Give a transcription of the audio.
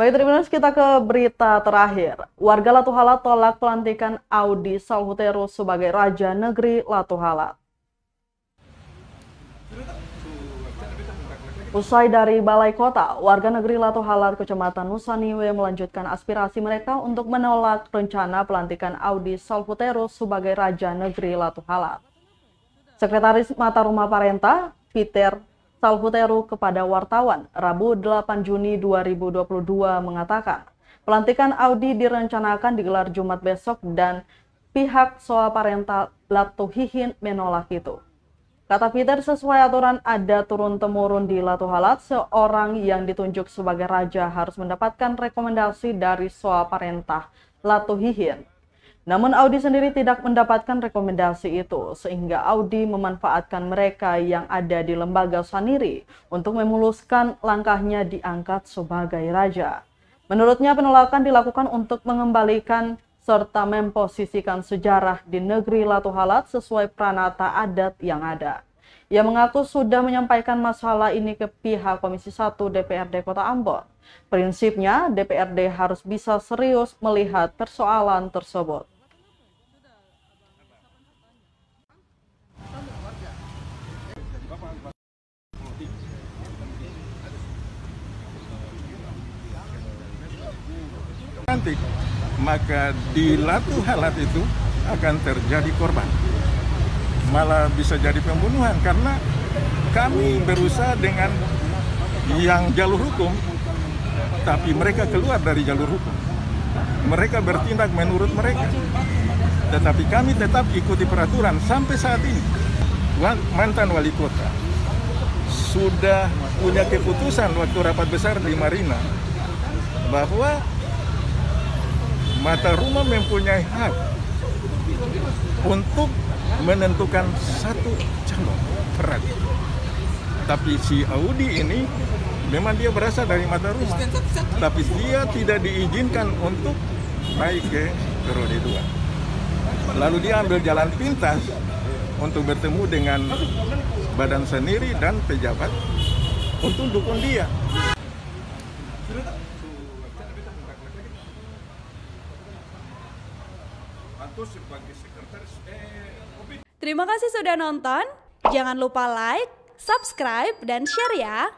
Baik, terima kasih. Kita ke berita terakhir. Warga Latu Halad tolak pelantikan Audy Salhuteru sebagai Raja Negeri Latu Halad. Usai dari Balai Kota, warga negeri Latu Halad, Kecamatan Nusaniwe melanjutkan aspirasi mereka untuk menolak rencana pelantikan Audy Salhuteru sebagai Raja Negeri Latu Halad. Sekretaris Mata Rumah Parenta, Peter Salhuteru kepada wartawan Rabu 8 Juni 2022 mengatakan, pelantikan Audy direncanakan digelar Jumat besok dan pihak Soa Parenta Latu Hihin menolak itu. Kata Peter, sesuai aturan ada turun-temurun di Latu Halad, seorang yang ditunjuk sebagai raja harus mendapatkan rekomendasi dari Soa Parentah Latu Hihin. Namun Audy sendiri tidak mendapatkan rekomendasi itu, sehingga Audy memanfaatkan mereka yang ada di lembaga Saniri untuk memuluskan langkahnya diangkat sebagai raja. Menurutnya penolakan dilakukan untuk mengembalikan serta memposisikan sejarah di negeri Latu Halad sesuai pranata adat yang ada. Ia mengaku sudah menyampaikan masalah ini ke pihak Komisi 1 DPRD Kota Ambon. Prinsipnya, DPRD harus bisa serius melihat persoalan tersebut. Nanti maka di Latu Halad itu akan terjadi korban, malah bisa jadi pembunuhan karena kami berusaha dengan yang jalur hukum, tapi mereka keluar dari jalur hukum. Mereka bertindak menurut mereka, tetapi kami tetap ikuti peraturan sampai saat ini. Mantan wali kota sudah punya keputusan waktu rapat besar di Marina bahwa Mata Rumah mempunyai hak untuk menentukan satu calon raja. Tapi si Audy ini memang dia berasal dari Mata Rumah, tapi dia tidak diizinkan untuk naik ke periode 2. Lalu dia ambil jalan pintas untuk bertemu dengan badan sendiri dan pejabat untuk dukung dia. Terima kasih sudah nonton. Jangan lupa like, subscribe, dan share ya.